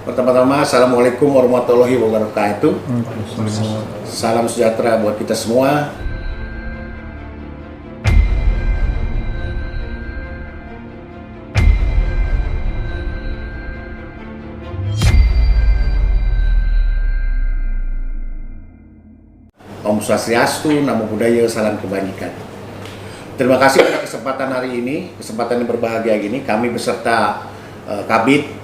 Pertama-tama, Assalamualaikum warahmatullahi wabarakatuh. Salam sejahtera buat kita semua. Om Swastiastu, Namo Buddhaya, salam kebajikan. Terima kasih pada kesempatan hari ini, kesempatan yang berbahagia gini, kami beserta Kabid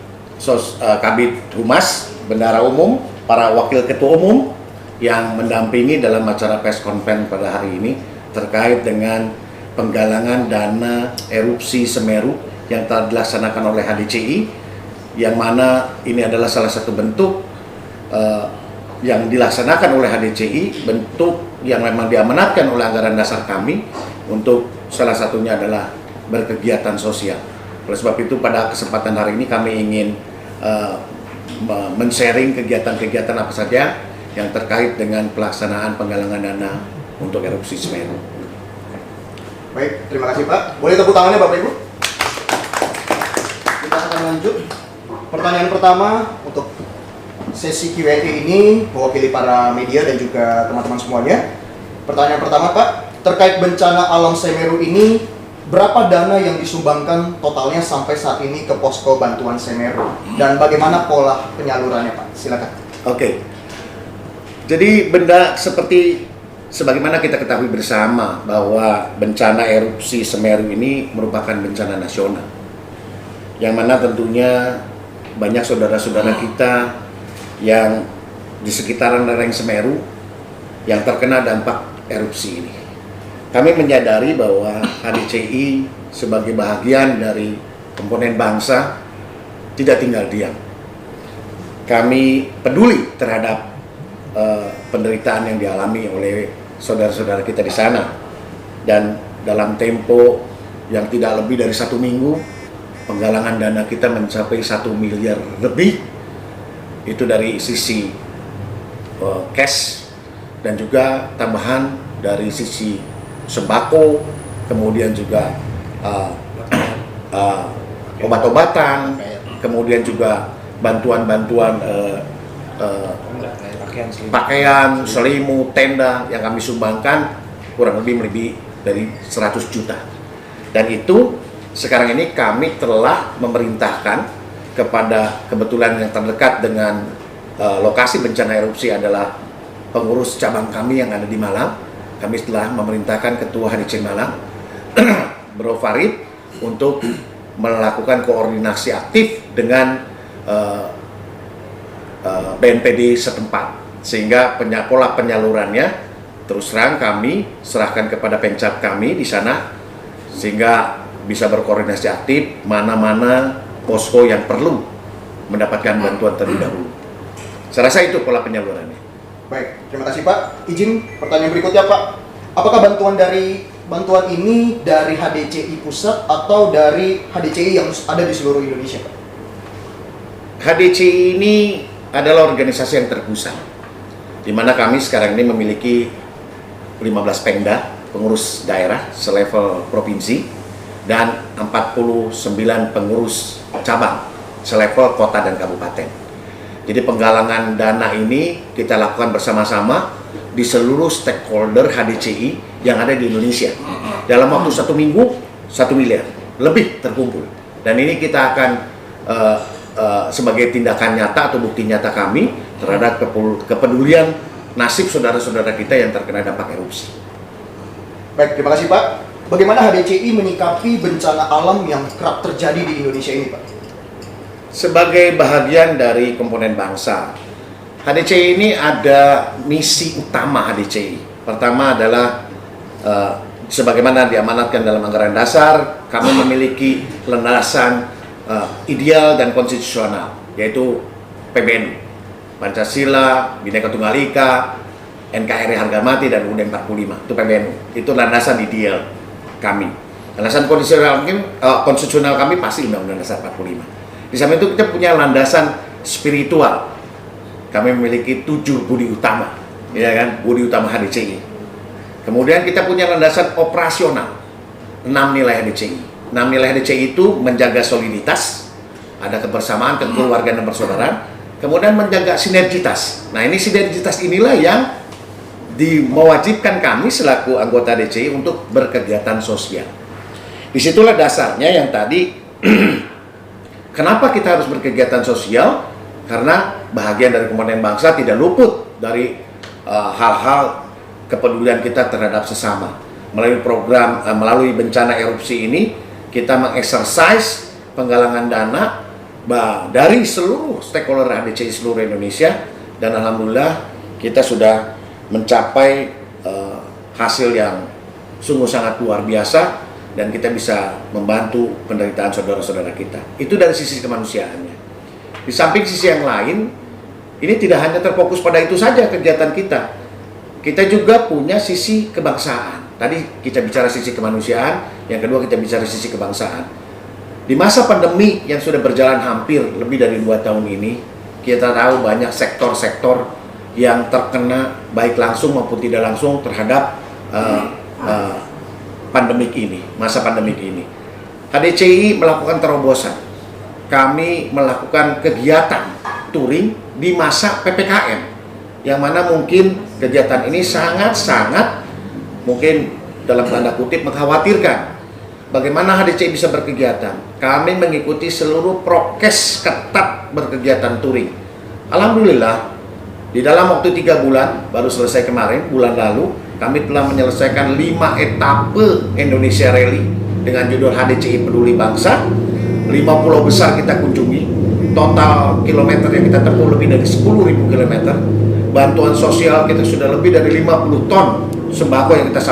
Humas, Bendara Umum, para Wakil Ketua Umum yang mendampingi dalam acara press conference pada hari ini terkait dengan penggalangan dana erupsi Semeru yang telah dilaksanakan oleh HDCI, yang mana ini adalah salah satu bentuk yang dilaksanakan oleh HDCI, bentuk yang memang diamanatkan oleh anggaran dasar kami untuk salah satunya adalah berkegiatan sosial. Oleh sebab itu pada kesempatan hari ini kami ingin men-sharing kegiatan-kegiatan apa saja yang terkait dengan pelaksanaan penggalangan dana untuk erupsi Semeru. Baik, terima kasih Pak. Boleh tepuk tangannya Bapak Ibu? Kita akan lanjut. Pertanyaan pertama untuk sesi Q&A ini mewakili para media dan juga teman-teman semuanya. Pertanyaan pertama Pak, terkait bencana alam Semeru ini, berapa dana yang disumbangkan totalnya sampai saat ini ke posko bantuan Semeru dan bagaimana pola penyalurannya Pak? Silakan. Oke. Jadi benda seperti sebagaimana kita ketahui bersama bahwa bencana erupsi Semeru ini merupakan bencana nasional, yang mana tentunya banyak saudara-saudara kita yang di sekitaran lereng Semeru yang terkena dampak erupsi ini. Kami menyadari bahwa HDCI sebagai bagian dari komponen bangsa tidak tinggal diam. Kami peduli terhadap penderitaan yang dialami oleh saudara-saudara kita di sana, dan dalam tempo yang tidak lebih dari 1 minggu penggalangan dana kita mencapai 1 miliar lebih. Itu dari sisi cash dan juga tambahan dari sisi sembako, kemudian juga obat-obatan, kemudian juga bantuan-bantuan pakaian, selimut, tenda yang kami sumbangkan kurang lebih dari 100 juta. Dan itu sekarang ini kami telah memerintahkan kepada, kebetulan yang terdekat dengan lokasi bencana erupsi adalah pengurus cabang kami yang ada di Malang. Kami telah memerintahkan Ketua HDC Malang, Bro Farid, untuk melakukan koordinasi aktif dengan BNPD setempat, sehingga pola penyalurannya terus terang kami serahkan kepada pencap kami di sana, sehingga bisa berkoordinasi aktif mana-mana posko yang perlu mendapatkan bantuan terlebih dahulu. Saya rasa itu pola penyalurannya. Baik, terima kasih Pak. Izin pertanyaan berikutnya Pak. Apakah bantuan ini dari HDCI pusat atau dari HDCI yang ada di seluruh Indonesia Pak? HDCI ini adalah organisasi yang terpusat, di mana kami sekarang ini memiliki 15 pemda, pengurus daerah selevel provinsi, dan 49 pengurus cabang selevel kota dan kabupaten. Jadi penggalangan dana ini kita lakukan bersama-sama di seluruh stakeholder HDCI yang ada di Indonesia. Dalam waktu 1 minggu, 1 miliar lebih terkumpul. Dan ini kita akan sebagai tindakan nyata atau bukti nyata kami terhadap kepedulian nasib saudara-saudara kita yang terkena dampak erupsi. Baik, terima kasih Pak. Bagaimana HDCI menyikapi bencana alam yang kerap terjadi di Indonesia ini Pak? Sebagai bahagian dari komponen bangsa, HDCI ini ada misi utama HDCI. Pertama adalah sebagaimana diamanatkan dalam anggaran dasar, kami memiliki landasan ideal dan konstitusional, yaitu PBNU, Pancasila, Bhinneka Tunggal Ika, NKRI harga mati, dan UUD 45. Itu PBNU. Itu landasan ideal kami. Landasan konstitusional kami pasti Undang-Undang Dasar 45. Di samping itu kita punya landasan spiritual. Kami memiliki 7 budi utama, ya kan? Budi utama HDCI. Kemudian kita punya landasan operasional, 6 nilai HDCI. 6 nilai HDCI itu menjaga soliditas, ada kebersamaan, kekeluargaan dan persaudaraan, kemudian menjaga sinergitas. Nah, ini sinergitas inilah yang mewajibkan kami selaku anggota DCI untuk berkegiatan sosial. Disitulah dasarnya yang tadi kenapa kita harus berkegiatan sosial, karena bahagian dari komponen bangsa tidak luput dari hal-hal kepedulian kita terhadap sesama. Melalui program, melalui bencana erupsi ini, kita mengeksersis penggalangan dana dari seluruh stakeholder HDCI seluruh Indonesia, dan alhamdulillah kita sudah mencapai hasil yang sungguh sangat luar biasa, dan kita bisa membantu penderitaan saudara-saudara kita. Itu dari sisi kemanusiaannya. Di samping sisi yang lain, ini tidak hanya terfokus pada itu saja kegiatan kita. Kita juga punya sisi kebangsaan. Tadi kita bicara sisi kemanusiaan, yang kedua kita bicara sisi kebangsaan. Di masa pandemi yang sudah berjalan hampir lebih dari 2 tahun ini, kita tahu banyak sektor-sektor yang terkena baik langsung maupun tidak langsung terhadap pandemik ini, masa pandemik ini. HDCI melakukan terobosan. Kami melakukan kegiatan touring di masa PPKM, yang mana mungkin kegiatan ini sangat-sangat mungkin dalam tanda kutip mengkhawatirkan. Bagaimana HDCI bisa berkegiatan? Kami mengikuti seluruh prokes ketat berkegiatan touring. Alhamdulillah, di dalam waktu 3 bulan, baru selesai kemarin, bulan lalu, kami telah menyelesaikan 5 etape Indonesia Rally dengan judul HDCI Peduli Bangsa. 5 pulau besar kita kunjungi, total kilometer yang kita tempuh lebih dari 10.000 kilometer. Bantuan sosial kita sudah lebih dari 50 ton sembako yang kita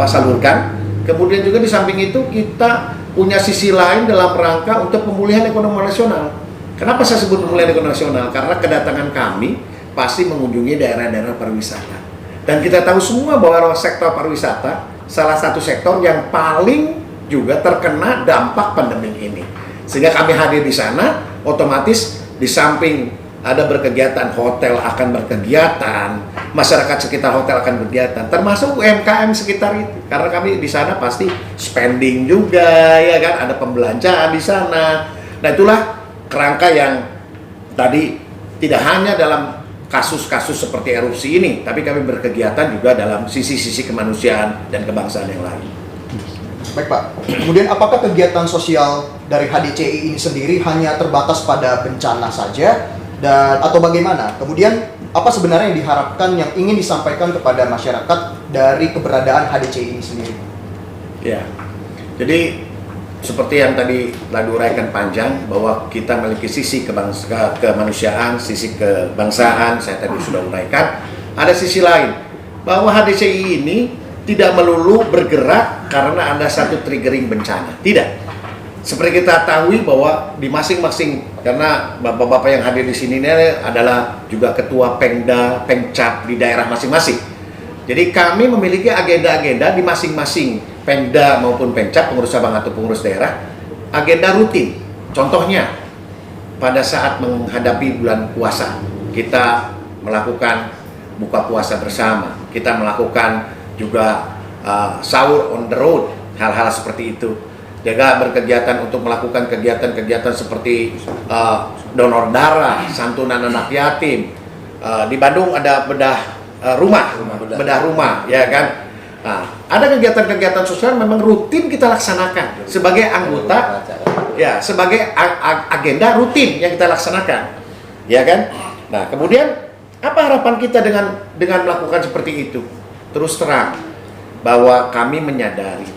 salurkan. Kemudian juga di samping itu kita punya sisi lain dalam rangka untuk pemulihan ekonomi nasional. Kenapa saya sebut pemulihan ekonomi nasional? Karena kedatangan kami pasti mengunjungi daerah-daerah pariwisata. Dan kita tahu semua bahwa sektor pariwisata salah satu sektor yang paling juga terkena dampak pandemi ini. Sehingga kami hadir di sana, otomatis di samping ada berkegiatan, hotel akan berkegiatan, masyarakat sekitar hotel akan berkegiatan, termasuk UMKM sekitar itu. Karena kami di sana pasti spending juga, ya kan, ada pembelanjaan di sana. Nah, itulah kerangka yang tadi tidak hanya dalam kasus-kasus seperti erupsi ini, tapi kami berkegiatan juga dalam sisi-sisi kemanusiaan dan kebangsaan yang lain. Baik Pak, kemudian apakah kegiatan sosial dari HDCI ini sendiri hanya terbatas pada bencana saja? Dan atau bagaimana? Kemudian apa sebenarnya yang diharapkan, yang ingin disampaikan kepada masyarakat dari keberadaan HDCI ini sendiri? Ya, jadi seperti yang tadi telah diuraikan panjang, bahwa kita memiliki sisi kemanusiaan, sisi kebangsaan, saya tadi sudah uraikan. Ada sisi lain, bahwa HDCI ini tidak melulu bergerak karena ada satu triggering bencana. Tidak. Seperti kita tahu bahwa di masing-masing, karena bapak-bapak yang hadir di sini ini adalah juga ketua Pemda, Pemcap di daerah masing-masing. Jadi kami memiliki agenda-agenda di masing-masing Pemda maupun Pemcap, pengurus cabang atau pengurus daerah, agenda rutin. Contohnya, pada saat menghadapi bulan puasa, kita melakukan buka puasa bersama, kita melakukan juga sahur on the road, hal-hal seperti itu. Juga berkegiatan untuk melakukan kegiatan-kegiatan seperti donor darah, santunan anak yatim. Di Bandung ada bedah rumah, ya kan. Nah, ada kegiatan-kegiatan sosial memang rutin kita laksanakan sebagai anggota, ya, sebagai agenda rutin yang kita laksanakan, ya kan. Nah, kemudian apa harapan kita dengan melakukan seperti itu? Terus terang bahwa kami menyadari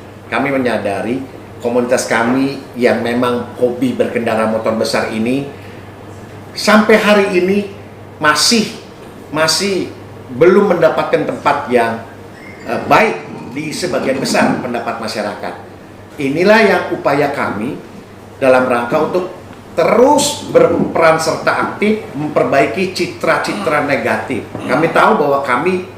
komunitas kami yang memang hobi berkendara motor besar ini sampai hari ini masih belum mendapatkan tempat yang baik di sebagian besar pendapat masyarakat. Inilah yang upaya kami dalam rangka untuk terus berperan serta aktif memperbaiki citra-citra negatif. Kami tahu bahwa kami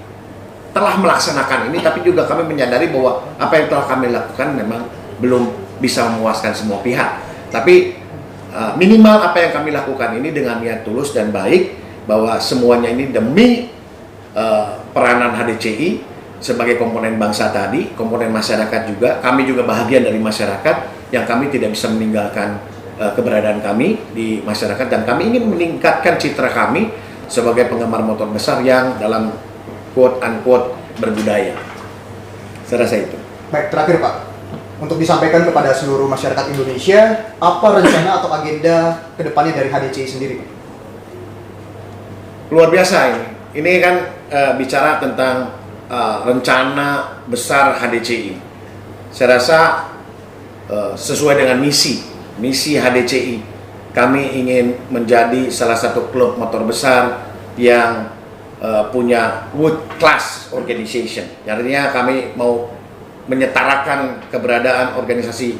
telah melaksanakan ini, tapi juga kami menyadari bahwa apa yang telah kami lakukan memang belum bisa memuaskan semua pihak. Tapi minimal apa yang kami lakukan ini dengan niat tulus dan baik, bahwa semuanya ini demi peranan HDCI sebagai komponen bangsa tadi, komponen masyarakat juga. Kami juga bahagian dari masyarakat yang kami tidak bisa meninggalkan keberadaan kami di masyarakat, dan kami ingin meningkatkan citra kami sebagai penggemar motor besar yang dalam quote unquote berbudaya. Saya rasa itu. Baik, terakhir Pak, untuk disampaikan kepada seluruh masyarakat Indonesia, apa rencana atau agenda kedepannya dari HDCI sendiri? Luar biasa ini. Ini kan bicara tentang rencana besar HDCI. Saya rasa sesuai dengan misi HDCI. Kami ingin menjadi salah satu klub motor besar yang punya world class organization. Artinya kami mau menyetarakan keberadaan organisasi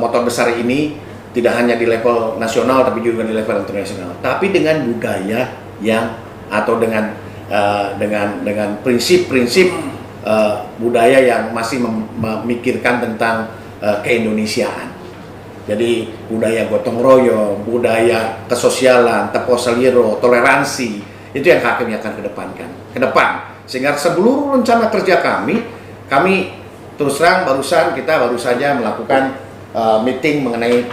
motor besar ini tidak hanya di level nasional tapi juga di level internasional. Tapi dengan budaya yang atau dengan prinsip-prinsip budaya yang masih memikirkan tentang keindonesiaan. Jadi budaya gotong royong, budaya kesosialan, teposeliro, toleransi, itu yang kami akan kedepankan ke depan. Sehingga seluruh rencana kerja kami terus terang kita baru saja melakukan meeting mengenai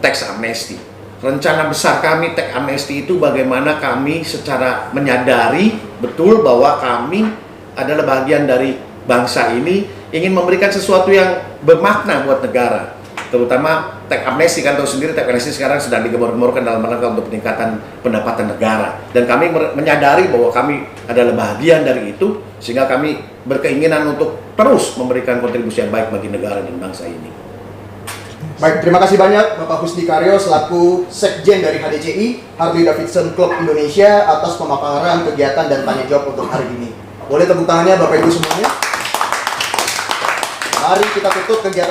tax amnesty. Rencana besar kami tax amnesty itu bagaimana kami secara menyadari betul bahwa kami adalah bagian dari bangsa ini, ingin memberikan sesuatu yang bermakna buat negara. Terutama tax amnesty, kan tahu sendiri tax amnesty sekarang sedang digembar-gemborkan dalam rangka untuk peningkatan pendapatan negara. Dan kami menyadari bahwa kami adalah bagian dari itu, sehingga kami berkeinginan untuk terus memberikan kontribusi yang baik bagi negara dan bangsa ini. Baik, terima kasih banyak Bapak Husdi Karyo selaku Sekjen dari HDCI, Harley Davidson Club Indonesia, atas pemaparan kegiatan dan tanya jawab untuk hari ini. Boleh tepuk tangannya Bapak Ibu semuanya. Mari kita tutup kegiatan